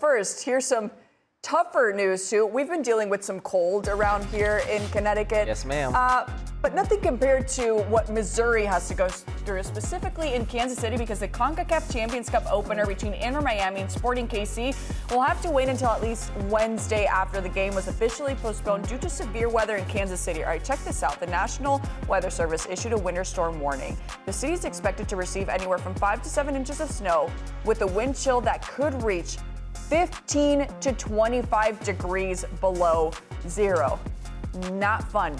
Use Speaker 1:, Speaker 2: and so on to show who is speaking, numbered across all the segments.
Speaker 1: first, here's some tougher news, too. We've been dealing with some cold around here in Connecticut.
Speaker 2: Yes, ma'am.
Speaker 1: But nothing compared to what Missouri has to go through, specifically in Kansas City, because the CONCACAF Champions Cup opener between Inter Miami and Sporting KC will have to wait until at least Wednesday after the game was officially postponed due to severe weather in Kansas City. All right, check this out. The National Weather Service issued a winter storm warning. The city is expected to receive anywhere from 5 to 7 inches of snow with a wind chill that could reach 15 to 25 degrees below zero. Not fun.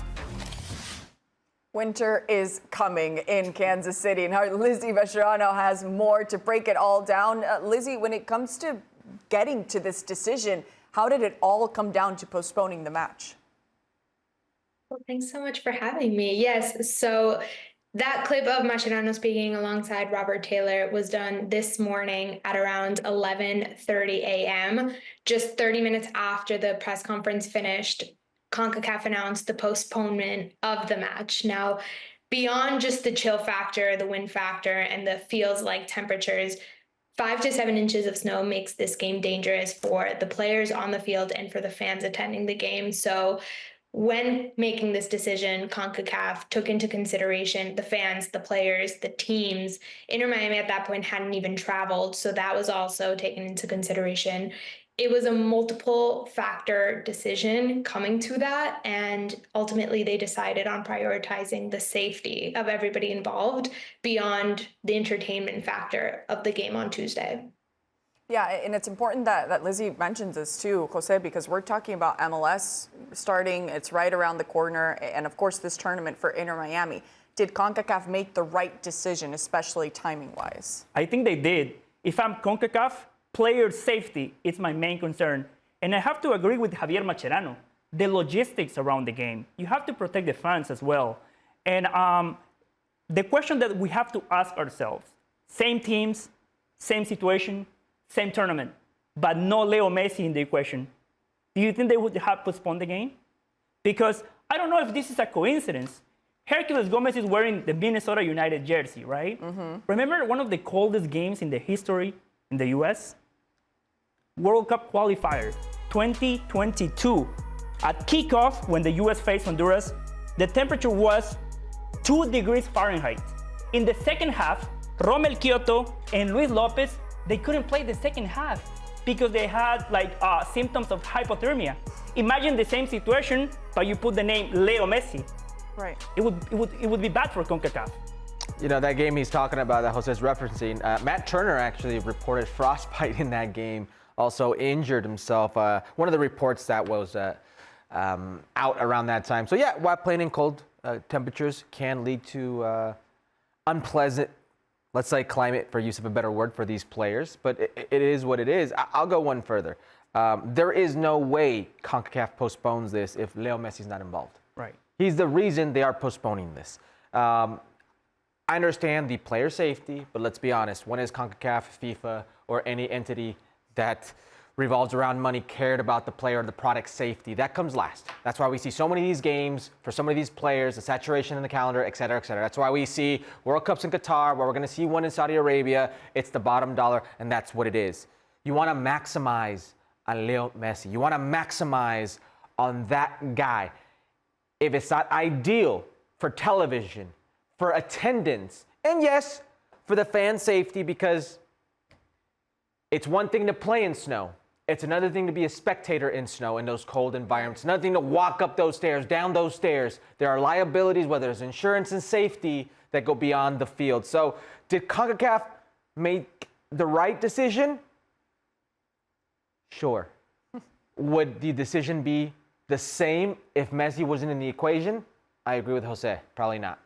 Speaker 1: Winter is coming in Kansas City, and our Lizzy Mascherano has more to break it all down. Lizzy, when it comes to getting to this decision, how did it all come down to postponing the match?
Speaker 3: Well, thanks so much for having me. Yes, so that clip of Mascherano speaking alongside Robert Taylor was done this morning at around 11:30 a.m., just 30 minutes after the press conference finished. CONCACAF announced the postponement of the match. Now, beyond just the chill factor, the wind factor, and the feels like temperatures, 5 to 7 inches of snow makes this game dangerous for the players on the field and for the fans attending the game. So when making this decision, CONCACAF took into consideration the fans, the players, the teams. Inter Miami at that point hadn't even traveled, so that was also taken into consideration. It was a multiple factor decision coming to that, and ultimately they decided on prioritizing the safety of everybody involved beyond the entertainment factor of the game on Tuesday.
Speaker 1: Yeah, and it's important that Lizzy mentions this too, José, because we're talking about MLS starting. It's right around the corner, and of course this tournament for Inter Miami. Did CONCACAF make the right decision, especially timing-wise?
Speaker 4: I think they did. If I'm CONCACAF, player safety is my main concern. And I have to agree with Javier Mascherano. The logistics around the game. You have to protect the fans as well. And the question that we have to ask ourselves, same teams, same situation, same tournament, but no Leo Messi in the equation. Do you think they would have postponed the game? Because I don't know if this is a coincidence. Herculez Gomez is wearing the Minnesota United jersey, right? Mm-hmm. Remember one of the coldest games in the history in the U.S.? World Cup qualifier, 2022. At kickoff, when the U.S. faced Honduras, the temperature was 2 degrees Fahrenheit. In the second half, Rommel Kyoto and Luis Lopez, they couldn't play the second half because they had symptoms of hypothermia. Imagine the same situation, but you put the name Leo Messi.
Speaker 1: Right.
Speaker 4: It would be bad for CONCACAF.
Speaker 2: You know, that game he's talking about that José's referencing, Matt Turner actually reported frostbite in that game, also injured himself. One of the reports that was out around that time. So yeah, while playing in cold temperatures can lead to unpleasant, let's say, climate, for use of a better word, for these players, but it is what it is. I'll go one further. There is no way CONCACAF postpones this if Leo Messi is not involved.
Speaker 4: Right.
Speaker 2: He's the reason they are postponing this. I understand the player safety, but let's be honest, when has CONCACAF, FIFA, or any entity that revolves around money cared about the player or the product's safety? That comes last. That's why we see so many of these games for so many of these players, the saturation in the calendar, et cetera, et cetera. That's why we see World Cups in Qatar, where we're going to see one in Saudi Arabia. It's the bottom dollar, and that's what it is. You want to maximize on Leo Messi. You want to maximize on that guy. If it's not ideal for television, for attendance, and yes, for the fan safety, because it's one thing to play in snow. It's another thing to be a spectator in snow in those cold environments. Another thing to walk up those stairs, down those stairs. There are liabilities, whether it's insurance and safety, that go beyond the field. So did CONCACAF make the right decision? Sure. Would the decision be the same if Messi wasn't in the equation? I agree with José. Probably not.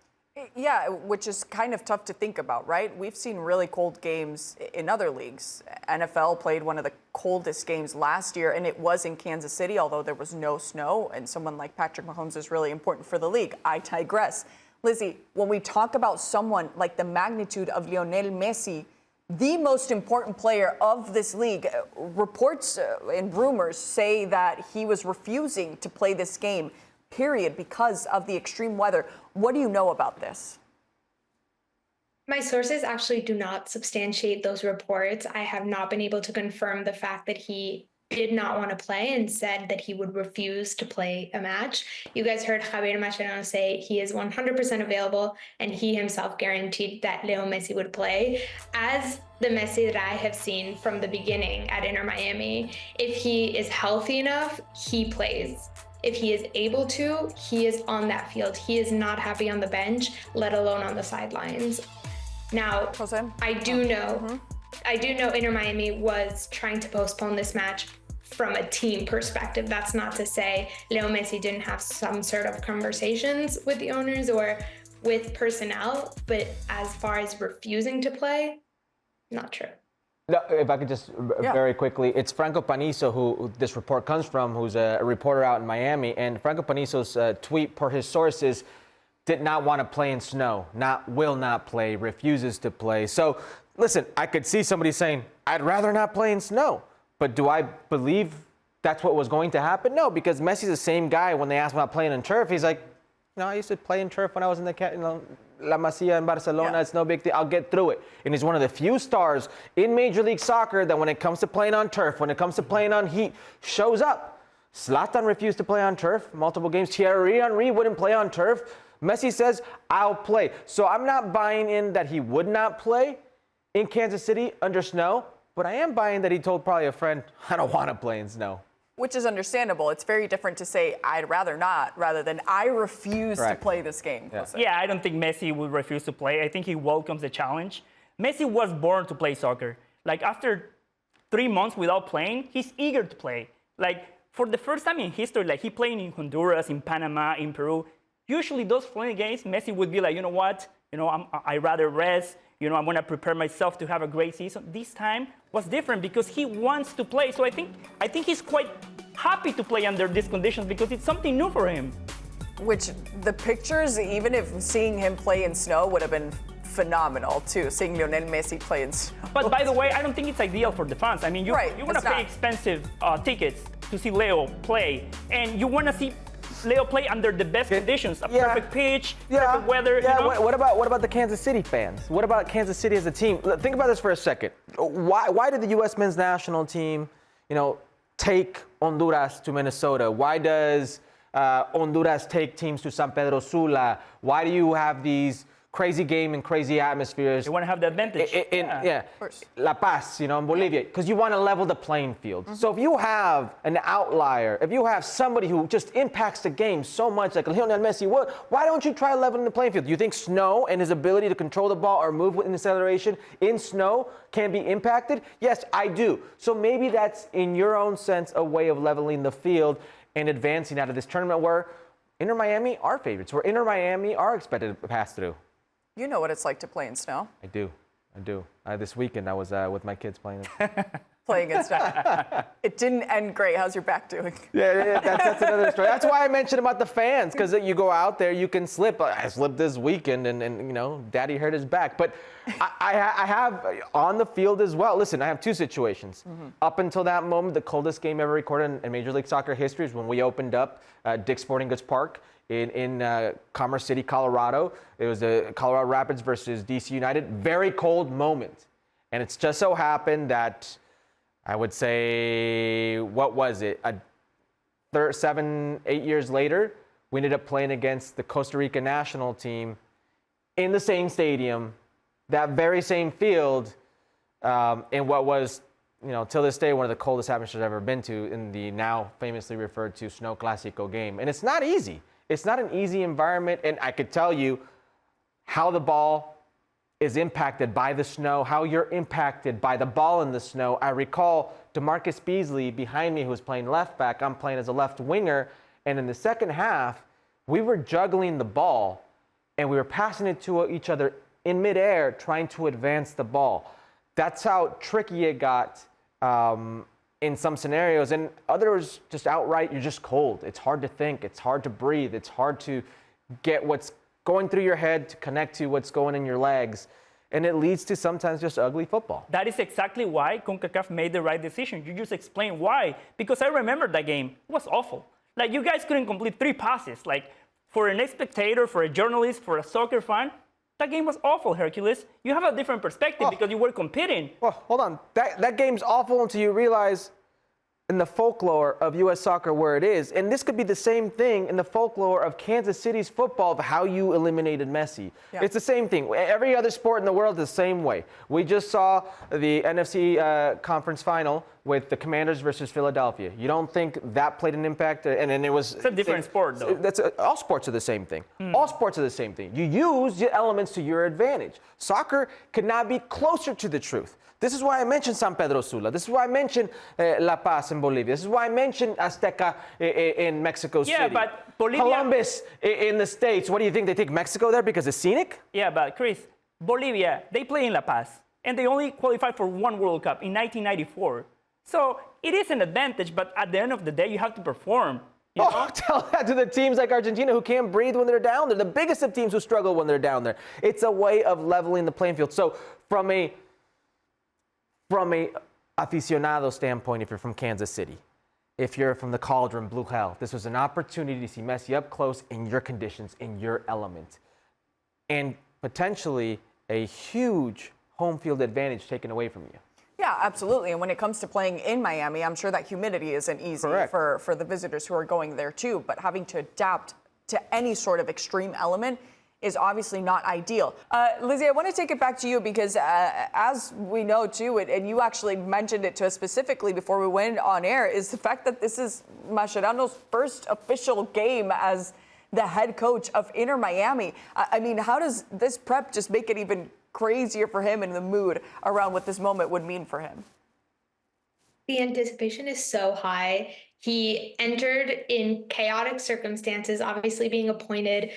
Speaker 1: Yeah, which is kind of tough to think about, right? We've seen really cold games in other leagues. NFL played one of the coldest games last year, and it was in Kansas City, although there was no snow, and someone like Patrick Mahomes is really important for the league. I digress. Lizzy, when we talk about someone like the magnitude of Lionel Messi, the most important player of this league, reports and rumors say that he was refusing to play this game, period, because of the extreme weather. What do you know about this?
Speaker 3: My sources actually do not substantiate those reports. I have not been able to confirm the fact that he did not want to play and said that he would refuse to play a match. You guys heard Javier Mascherano say he is 100% available, and he himself guaranteed that Leo Messi would play. As the Messi that I have seen from the beginning at Inter Miami, if he is healthy enough, he plays. If he is able to, he is on that field. He is not happy on the bench, let alone on the sidelines. Now,
Speaker 1: José?
Speaker 3: I do know Inter Miami was trying to postpone this match from a team perspective. That's not to say Leo Messi didn't have some sort of conversations with the owners or with personnel, but as far as refusing to play, not true.
Speaker 2: No, if I could just very quickly, it's Franco Panizo who this report comes from, who's a reporter out in Miami, and Franco Panizo's tweet, per his sources, did not want to play in snow, will not play, refuses to play. So, listen, I could see somebody saying, I'd rather not play in snow. But do I believe that's what was going to happen? No, because Messi's the same guy. When they asked him about playing in turf, he's like, I used to play in turf when I was in the La Masia in Barcelona. Yeah. It's no big deal. I'll get through it. And he's one of the few stars in Major League Soccer that when it comes to playing on turf, when it comes to playing on heat, shows up. Zlatan refused to play on turf multiple games. Thierry Henry wouldn't play on turf. Messi says, I'll play. So I'm not buying in that he would not play in Kansas City under snow, but I am buying that he told probably a friend, I don't want to play in snow.
Speaker 1: Which is understandable. It's very different to say, I'd rather not, rather than I refuse to play this game.
Speaker 4: Yeah, I don't think Messi would refuse to play. I think he welcomes the challenge. Messi was born to play soccer. Like, after 3 months without playing, he's eager to play. Like, for the first time in history, like, he played in Honduras, in Panama, in Peru. Usually those playing games, Messi would be like, you know what? I'd rather rest. I'm going to prepare myself to have a great season. This time was different because he wants to play. So I think he's quite happy to play under these conditions because it's something new for him.
Speaker 1: Which the pictures, even if seeing him play in snow, would have been phenomenal too. Seeing Lionel Messi play in snow.
Speaker 4: But by the way, I don't think it's ideal for the fans. I mean, you want to pay expensive tickets to see Leo play, and you want to see Leo play under the best conditions, a perfect pitch, perfect weather.
Speaker 2: Yeah. What about the Kansas City fans? What about Kansas City as a team? Think about this for a second. Why did the U.S. men's national team, take Honduras to Minnesota? Why does Honduras take teams to San Pedro Sula? Why do you have these crazy game and crazy atmospheres?
Speaker 4: You want to have the advantage.
Speaker 2: La Paz, in Bolivia, because you want to level the playing field. So if you have an outlier, if you have somebody who just impacts the game so much, like Lionel Messi would, why don't you try leveling the playing field? Do you think snow and his ability to control the ball or move with acceleration in snow can be impacted? Yes, I do. So maybe that's, in your own sense, a way of leveling the field and advancing out of this tournament where Inter Miami are favorites, where Inter Miami are expected to pass through.
Speaker 1: You know what it's like to play in snow.
Speaker 2: I do. This weekend, I was with my kids playing
Speaker 1: playing in snow. It didn't end great. How's your back doing?
Speaker 2: Yeah, that's another story. That's why I mentioned about the fans, because you go out there, you can slip. I slipped this weekend, and Daddy hurt his back. But I have on the field as well. Listen, I have two situations. Up until that moment, the coldest game ever recorded in Major League Soccer history is when we opened up Dick's Sporting Goods Park in Commerce City, Colorado. It was the Colorado Rapids versus DC United. Very cold moment. And it's just so happened that I would say, what was it? 7, 8 years later, we ended up playing against the Costa Rica national team in the same stadium, that very same field, in what was, till this day, one of the coldest atmospheres I've ever been to in the now famously referred to Snow Clásico game. And it's not easy. It's not an easy environment, and I could tell you how the ball is impacted by the snow, how you're impacted by the ball in the snow. I recall DeMarcus Beasley behind me, who was playing left back. I'm playing as a left winger, and in the second half, we were juggling the ball, and we were passing it to each other in midair, trying to advance the ball. That's how tricky it got in some scenarios, and others just outright, you're just cold. It's hard to think. It's hard to breathe. It's hard to get what's going through your head to connect to what's going in your legs, and it leads to sometimes just ugly football.
Speaker 4: That is exactly why CONCACAF made the right decision. You just explained why. Because I remember that game. It was awful. Like, you guys couldn't complete 3 passes. Like, for an spectator, for a journalist, for a soccer fan, That game was awful, Herculez. You have a different perspective because you were competing.
Speaker 2: Well, hold on. That game's awful until you realize in the folklore of U.S. soccer where it is. And this could be the same thing in the folklore of Kansas City's football of how you eliminated Messi. Yeah. It's the same thing. Every other sport in the world is the same way. We just saw the NFC conference final with the Commanders versus Philadelphia. You don't think that played an impact? And it was...
Speaker 4: It's a different sport, though.
Speaker 2: All sports are the same thing. All sports are the same thing. You use the elements to your advantage. Soccer could not be closer to the truth. This is why I mentioned San Pedro Sula. This is why I mentioned La Paz in Bolivia. This is why I mentioned Azteca in Mexico City.
Speaker 4: Yeah, but Bolivia...
Speaker 2: Columbus in the States. What do you think? They take Mexico there because it's scenic?
Speaker 4: Yeah, but Chris, Bolivia, they play in La Paz. And they only qualified for one World Cup in 1994. So it is an advantage, but at the end of the day, you have to perform. You know?
Speaker 2: Tell that to the teams like Argentina who can't breathe when they're down there. The biggest of teams who struggle when they're down there. It's a way of leveling the playing field. So from a aficionado standpoint, if you're from Kansas City, if you're from the Cauldron, Blue Hell, this was an opportunity to see Messi up close in your conditions, in your element. And potentially a huge home field advantage taken away from you.
Speaker 1: Yeah, absolutely. And when it comes to playing in Miami, I'm sure that humidity isn't easy for the visitors who are going there too. But having to adapt to any sort of extreme element is obviously not ideal. Lizzy, I want to take it back to you because as we know too, and you actually mentioned it to us specifically before we went on air, is the fact that this is Mascherano's first official game as the head coach of Inter Miami. I mean, how does this prep just make it even crazier for him and the mood around what this moment would mean for him?
Speaker 3: The anticipation is so high. He entered in chaotic circumstances, obviously being appointed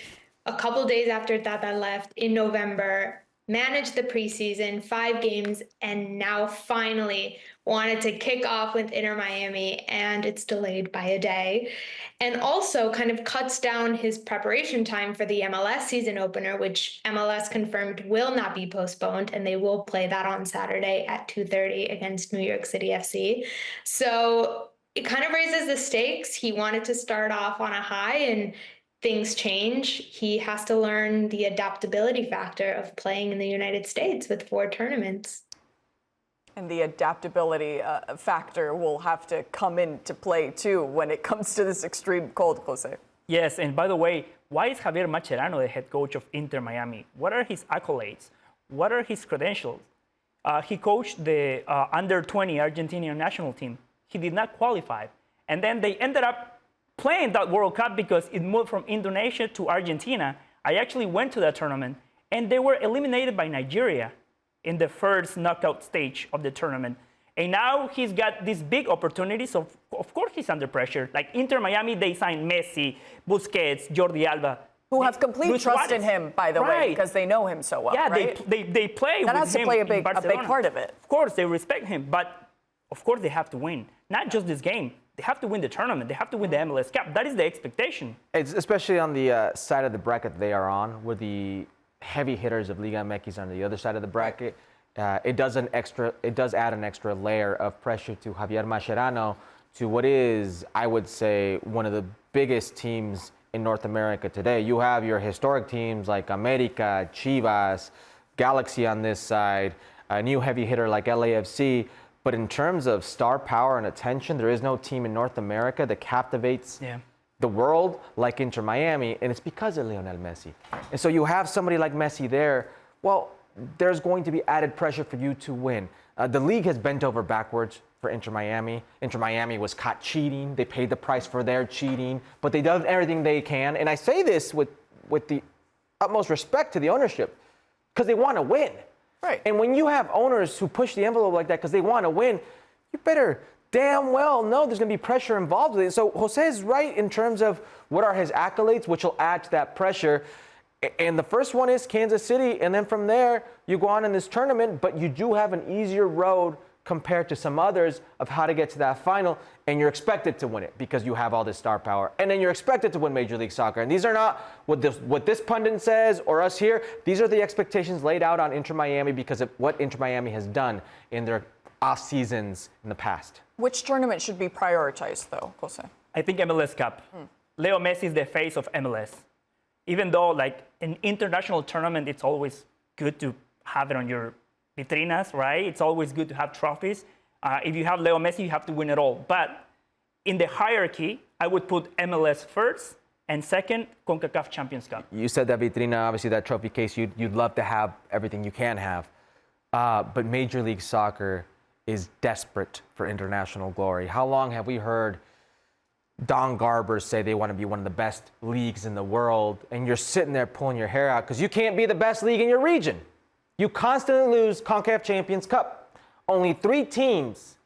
Speaker 3: a couple days after Tata left in November, managed the preseason, 5 games, and now finally wanted to kick off with Inter Miami, and it's delayed by a day. And also kind of cuts down his preparation time for the MLS season opener, which MLS confirmed will not be postponed, and they will play that on Saturday at 2:30 against New York City FC. So it kind of raises the stakes. He wanted to start off on a high, and things change. He has to learn the adaptability factor of playing in the United States with 4 tournaments.
Speaker 1: And the adaptability factor will have to come into play too when it comes to this extreme cold, José.
Speaker 4: Yes, and by the way, why is Javier Mascherano the head coach of Inter Miami? What are his accolades? What are his credentials? He coached the under-20 Argentinian national team. He did not qualify. And then they ended up playing that World Cup because it moved from Indonesia to Argentina. I actually went to that tournament, and they were eliminated by Nigeria in the first knockout stage of the tournament. And now he's got these big opportunities. So of course he's under pressure. Like Inter Miami, they signed Messi, Busquets, Jordi Alba.
Speaker 1: Who have complete trust in him, by the way, because they know him so well,
Speaker 4: yeah,
Speaker 1: right?
Speaker 4: they play
Speaker 1: that
Speaker 4: with
Speaker 1: has to
Speaker 4: him
Speaker 1: play a
Speaker 4: in
Speaker 1: big
Speaker 4: Barcelona.
Speaker 1: part of it.
Speaker 4: Of course, they respect him, but of course they have to win. Not just this game. They have to win the tournament. They have to win the MLS Cup. That is the expectation.
Speaker 2: It's especially on the side of the bracket they are on, where the heavy hitters of Liga MX are on the other side of the bracket. It does add an extra layer of pressure to Javier Mascherano, to what is, I would say, one of the biggest teams in North America today. You have your historic teams like America, Chivas, Galaxy on this side, a new heavy hitter like LAFC. But in terms of star power and attention, there is no team in North America that captivates the world like Inter Miami, and it's because of Lionel Messi. And so you have somebody like Messi there, well, there's going to be added pressure for you to win. The league has bent over backwards for Inter Miami. Inter Miami was caught cheating. They paid the price for their cheating, but they done everything they can. And I say this with the utmost respect to the ownership, because they want to win.
Speaker 1: Right.
Speaker 2: And when you have owners who push the envelope like that because they want to win, you better damn well know there's going to be pressure involved with it. So Jose is right in terms of what are his accolades, which will add to that pressure. And the first one is Kansas City, and then from there, you go on in this tournament, but you do have an easier road compared to some others of how to get to that final, and you're expected to win it because you have all this star power. And then you're expected to win Major League Soccer. And these are not what this pundit says or us here. These are the expectations laid out on Inter Miami because of what Inter Miami has done in their off seasons in the past.
Speaker 1: Which tournament should be prioritized, though, Jose?
Speaker 4: I think MLS Cup. Leo Messi is the face of MLS. even though like an international tournament, it's always good to have it on your vitrinas, right? It's always good to have trophies. If you have Leo Messi, you have to win it all. But in the hierarchy, I would put MLS first, and second, CONCACAF Champions Cup.
Speaker 2: You said that vitrina, obviously that trophy case, you'd love to have everything you can have. But Major League Soccer is desperate for international glory. How long have we heard Don Garbers say they want to be one of the best leagues in the world, and you're sitting there pulling your hair out because you can't be the best league in your region? You constantly lose CONCACAF Champions Cup. Only 3 teams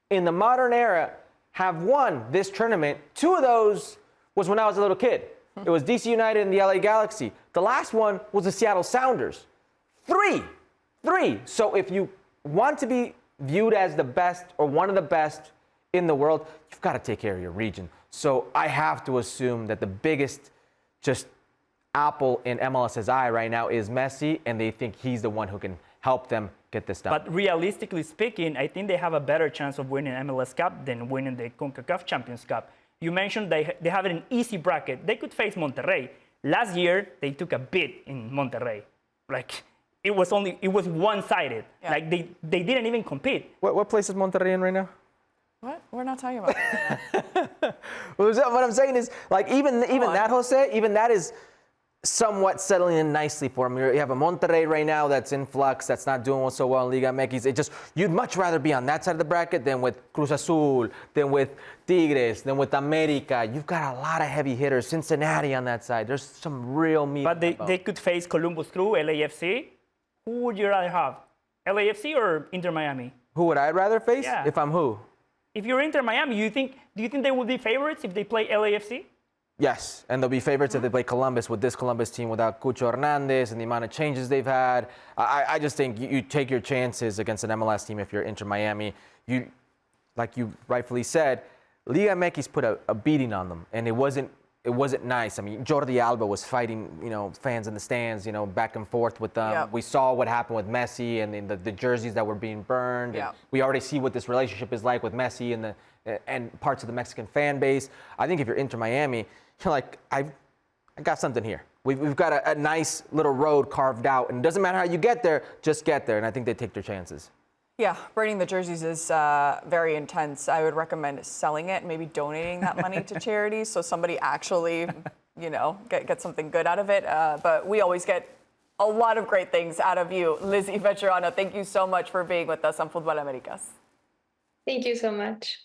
Speaker 2: in the modern era have won this tournament. 2 of those was when I was a little kid. It was DC United and the LA Galaxy. The last one was the Seattle Sounders. 3. So if you want to be viewed as the best or one of the best in the world, you've got to take care of your region. So I have to assume that the biggest just apple in MLS's eye right now is Messi, and they think he's the one who can help them get this done.
Speaker 4: But realistically speaking, I think they have a better chance of winning MLS Cup than winning the CONCACAF Champions Cup. You mentioned they have an easy bracket. They could face Monterrey. Last year, they took a beat in Monterrey. Like, it was one-sided. Yeah. Like, they didn't even compete.
Speaker 2: What place is Monterrey in right now?
Speaker 1: What? We're not talking about that.
Speaker 2: What I'm saying is, like, even that, Jose, even that is somewhat settling in nicely for them. You have a Monterrey right now that's in flux, that's not doing so well in Liga MX. It just, you'd much rather be on that side of the bracket than with Cruz Azul, than with Tigres, than with America. You've got a lot of heavy hitters. Cincinnati on that side. There's some real meat.
Speaker 4: But they could face Columbus Crew, LAFC. Who would you rather have? LAFC or Inter Miami?
Speaker 2: Who would I rather face?
Speaker 4: Yeah.
Speaker 2: If I'm who?
Speaker 4: If you're Inter Miami, do you think they would be favorites if they play LAFC?
Speaker 2: Yes, and they'll be favorites if they play Columbus with this Columbus team without Cucho Hernandez and the amount of changes they've had. I just think you take your chances against an MLS team if you're Inter Miami. Like you rightfully said, Liga MX put a beating on them, and it wasn't nice. I mean, Jordi Alba was fighting, fans in the stands, back and forth with them. Yep. We saw what happened with Messi and the jerseys that were being burned. Yep. We already see what this relationship is like with Messi and parts of the Mexican fan base. I think if you're Inter Miami, you're like, I got something here. We've got a nice little road carved out, and it doesn't matter how you get there, just get there. And I think they take their chances.
Speaker 1: Yeah, burning the jerseys is very intense. I would recommend selling it, maybe donating that money to charities so somebody actually, get something good out of it. But we always get a lot of great things out of you, Lizzy Becherano. Thank you so much for being with us on Fútbol Américas.
Speaker 3: Thank you so much.